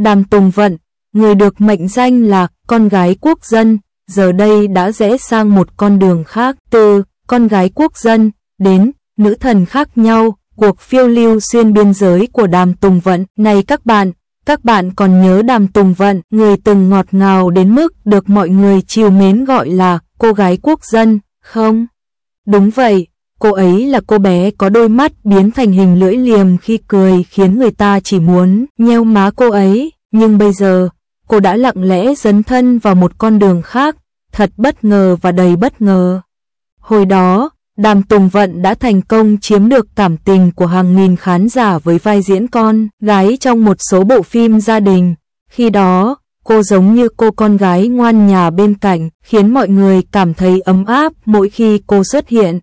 Đàm Tùng Vận, người được mệnh danh là con gái quốc dân, giờ đây đã rẽ sang một con đường khác, từ con gái quốc dân đến nữ thần khác nhau. Cuộc phiêu lưu xuyên biên giới của Đàm Tùng Vận. Này các bạn còn nhớ Đàm Tùng Vận, người từng ngọt ngào đến mức được mọi người trìu mến gọi là cô gái quốc dân, không? Đúng vậy, cô ấy là cô bé có đôi mắt biến thành hình lưỡi liềm khi cười khiến người ta chỉ muốn nheo má cô ấy, nhưng bây giờ, cô đã lặng lẽ dấn thân vào một con đường khác, thật bất ngờ và đầy bất ngờ. Hồi đó, Đàm Tùng Vận đã thành công chiếm được cảm tình của hàng nghìn khán giả với vai diễn con gái trong một số bộ phim gia đình. Khi đó, cô giống như cô con gái ngoan nhà bên cạnh, khiến mọi người cảm thấy ấm áp mỗi khi cô xuất hiện.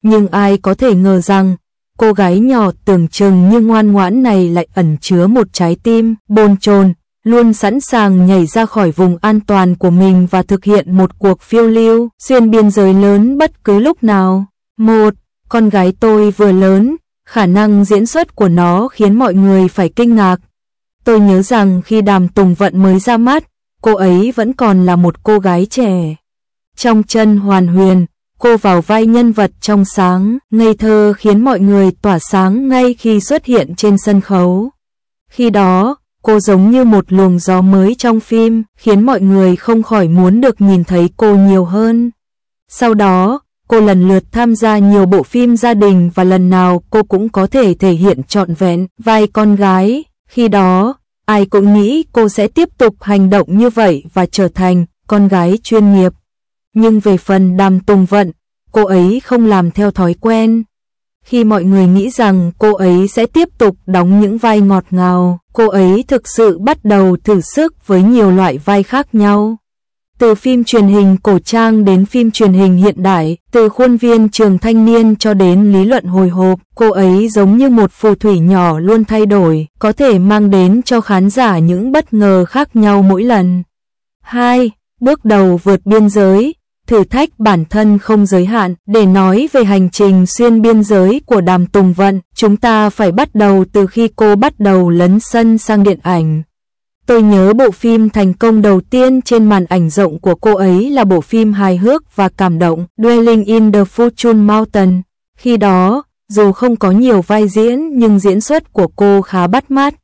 Nhưng ai có thể ngờ rằng, cô gái nhỏ tưởng chừng như ngoan ngoãn này lại ẩn chứa một trái tim bồn chồn, luôn sẵn sàng nhảy ra khỏi vùng an toàn của mình và thực hiện một cuộc phiêu lưu xuyên biên giới lớn bất cứ lúc nào. Con gái tôi vừa lớn, khả năng diễn xuất của nó khiến mọi người phải kinh ngạc. Tôi nhớ rằng khi Đàm Tùng Vận mới ra mắt, cô ấy vẫn còn là một cô gái trẻ. Trong Chân Hoàn Huyền, cô vào vai nhân vật trong sáng, ngây thơ khiến mọi người tỏa sáng ngay khi xuất hiện trên sân khấu. Khi đó, cô giống như một luồng gió mới trong phim, khiến mọi người không khỏi muốn được nhìn thấy cô nhiều hơn. Sau đó, cô lần lượt tham gia nhiều bộ phim gia đình và lần nào cô cũng có thể thể hiện trọn vẹn vai con gái. Khi đó, ai cũng nghĩ cô sẽ tiếp tục hành động như vậy và trở thành con gái chuyên nghiệp. Nhưng về phần Đàm Tùng Vận, cô ấy không làm theo thói quen. Khi mọi người nghĩ rằng cô ấy sẽ tiếp tục đóng những vai ngọt ngào, cô ấy thực sự bắt đầu thử sức với nhiều loại vai khác nhau. Từ phim truyền hình cổ trang đến phim truyền hình hiện đại, từ khuôn viên Trường Thanh Niên cho đến lý luận hồi hộp, cô ấy giống như một phù thủy nhỏ luôn thay đổi, có thể mang đến cho khán giả những bất ngờ khác nhau mỗi lần. 2. Bước đầu vượt biên giới, thử thách bản thân không giới hạn. Để nói về hành trình xuyên biên giới của Đàm Tùng Vận, chúng ta phải bắt đầu từ khi cô bắt đầu lấn sân sang điện ảnh. Tôi nhớ bộ phim thành công đầu tiên trên màn ảnh rộng của cô ấy là bộ phim hài hước và cảm động Dwelling in the Fortune Mountain. Khi đó, dù không có nhiều vai diễn nhưng diễn xuất của cô khá bắt mắt.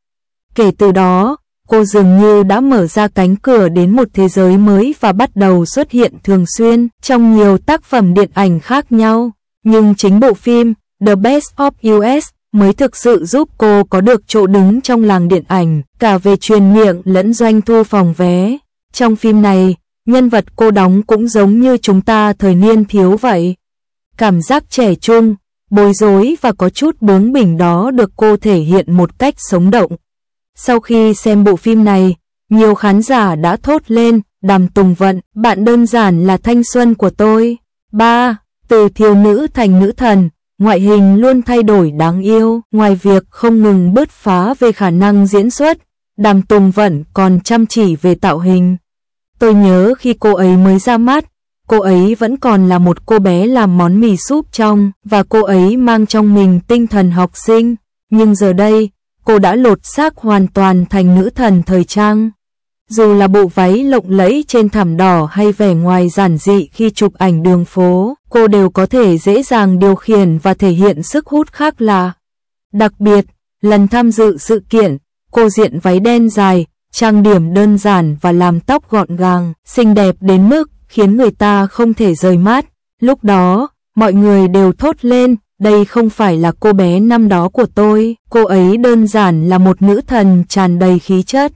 Kể từ đó, cô dường như đã mở ra cánh cửa đến một thế giới mới và bắt đầu xuất hiện thường xuyên trong nhiều tác phẩm điện ảnh khác nhau. Nhưng chính bộ phim The Best of US mới thực sự giúp cô có được chỗ đứng trong làng điện ảnh, cả về truyền miệng lẫn doanh thu phòng vé. Trong phim này, nhân vật cô đóng cũng giống như chúng ta thời niên thiếu vậy. Cảm giác trẻ trung, bối rối và có chút bướng bỉnh đó được cô thể hiện một cách sống động. Sau khi xem bộ phim này, nhiều khán giả đã thốt lên, Đàm Tùng Vận, bạn đơn giản là thanh xuân của tôi. 3. Từ thiếu nữ thành nữ thần, ngoại hình luôn thay đổi đáng yêu. Ngoài việc không ngừng bứt phá về khả năng diễn xuất, Đàm Tùng Vận còn chăm chỉ về tạo hình. Tôi nhớ khi cô ấy mới ra mắt, cô ấy vẫn còn là một cô bé làm món mì súp trong, và cô ấy mang trong mình tinh thần học sinh. Nhưng giờ đây, cô đã lột xác hoàn toàn thành nữ thần thời trang. Dù là bộ váy lộng lẫy trên thảm đỏ hay vẻ ngoài giản dị khi chụp ảnh đường phố, cô đều có thể dễ dàng điều khiển và thể hiện sức hút khác lạ. Đặc biệt, lần tham dự sự kiện, cô diện váy đen dài, trang điểm đơn giản và làm tóc gọn gàng, xinh đẹp đến mức khiến người ta không thể rời mắt. Lúc đó, mọi người đều thốt lên, đây không phải là cô bé năm đó của tôi, cô ấy đơn giản là một nữ thần tràn đầy khí chất.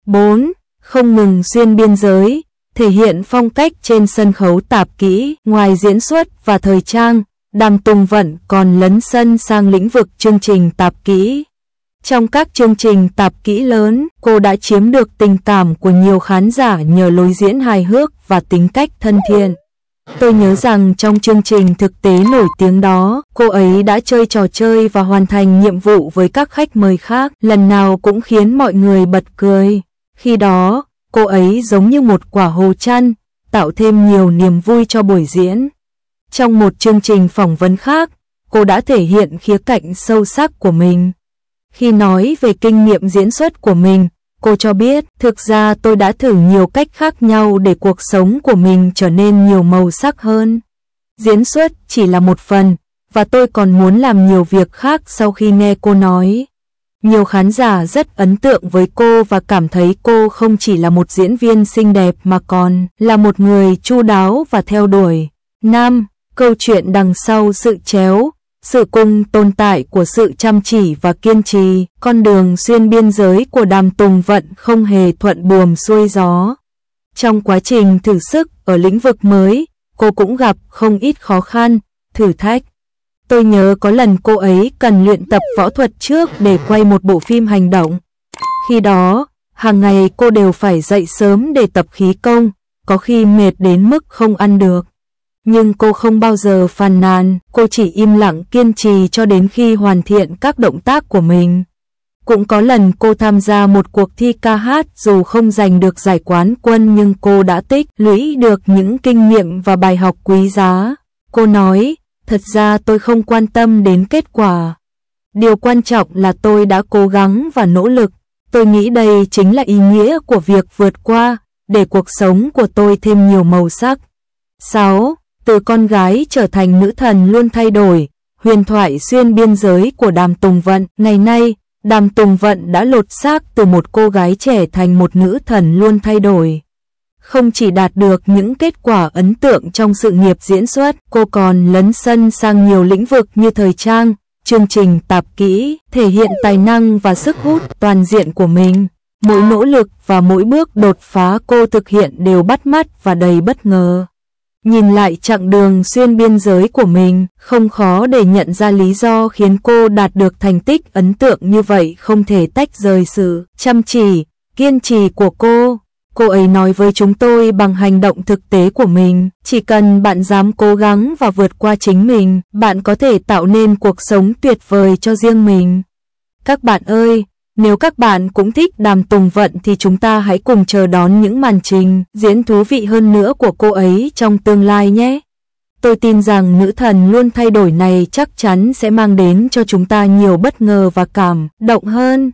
4. Không ngừng xuyên biên giới, thể hiện phong cách trên sân khấu tạp kỹ. Ngoài diễn xuất và thời trang, Đàm Tùng Vận còn lấn sân sang lĩnh vực chương trình tạp kỹ. Trong các chương trình tạp kỹ lớn, cô đã chiếm được tình cảm của nhiều khán giả nhờ lối diễn hài hước và tính cách thân thiện. Tôi nhớ rằng trong chương trình thực tế nổi tiếng đó, cô ấy đã chơi trò chơi và hoàn thành nhiệm vụ với các khách mời khác, lần nào cũng khiến mọi người bật cười. Khi đó, cô ấy giống như một quả hồ chăn, tạo thêm nhiều niềm vui cho buổi diễn. Trong một chương trình phỏng vấn khác, cô đã thể hiện khía cạnh sâu sắc của mình. Khi nói về kinh nghiệm diễn xuất của mình, Cô cho biết, thực ra tôi đã thử nhiều cách khác nhau để cuộc sống của mình trở nên nhiều màu sắc hơn. Diễn xuất chỉ là một phần, và tôi còn muốn làm nhiều việc khác sau khi nghe cô nói. Nhiều khán giả rất ấn tượng với cô và cảm thấy cô không chỉ là một diễn viên xinh đẹp mà còn là một người chu đáo và theo đuổi. Nam, câu chuyện đằng sau sự chéo, sự cùng tồn tại của sự chăm chỉ và kiên trì, con đường xuyên biên giới của Đàm Tùng Vận không hề thuận buồm xuôi gió. Trong quá trình thử sức ở lĩnh vực mới, cô cũng gặp không ít khó khăn, thử thách. Tôi nhớ có lần cô ấy cần luyện tập võ thuật trước để quay một bộ phim hành động. Khi đó, hàng ngày cô đều phải dậy sớm để tập khí công, có khi mệt đến mức không ăn được. Nhưng cô không bao giờ phàn nàn, cô chỉ im lặng kiên trì cho đến khi hoàn thiện các động tác của mình. Cũng có lần cô tham gia một cuộc thi ca hát dù không giành được giải quán quân nhưng cô đã tích lũy được những kinh nghiệm và bài học quý giá. Cô nói, thật ra tôi không quan tâm đến kết quả. Điều quan trọng là tôi đã cố gắng và nỗ lực. Tôi nghĩ đây chính là ý nghĩa của việc vượt qua, để cuộc sống của tôi thêm nhiều màu sắc. 6. Từ con gái trở thành nữ thần luôn thay đổi, huyền thoại xuyên biên giới của Đàm Tùng Vận. Ngày nay, Đàm Tùng Vận đã lột xác từ một cô gái trẻ thành một nữ thần luôn thay đổi. Không chỉ đạt được những kết quả ấn tượng trong sự nghiệp diễn xuất, cô còn lấn sân sang nhiều lĩnh vực như thời trang, chương trình tạp kỹ, thể hiện tài năng và sức hút toàn diện của mình. Mỗi nỗ lực và mỗi bước đột phá cô thực hiện đều bắt mắt và đầy bất ngờ. Nhìn lại chặng đường xuyên biên giới của mình, không khó để nhận ra lý do khiến cô đạt được thành tích ấn tượng như vậy không thể tách rời sự chăm chỉ, kiên trì của cô. Cô ấy nói với chúng tôi bằng hành động thực tế của mình, chỉ cần bạn dám cố gắng và vượt qua chính mình, bạn có thể tạo nên cuộc sống tuyệt vời cho riêng mình. Các bạn ơi! Nếu các bạn cũng thích Đàm Tùng Vận thì chúng ta hãy cùng chờ đón những màn trình diễn thú vị hơn nữa của cô ấy trong tương lai nhé. Tôi tin rằng nữ thần luôn thay đổi này chắc chắn sẽ mang đến cho chúng ta nhiều bất ngờ và cảm động hơn.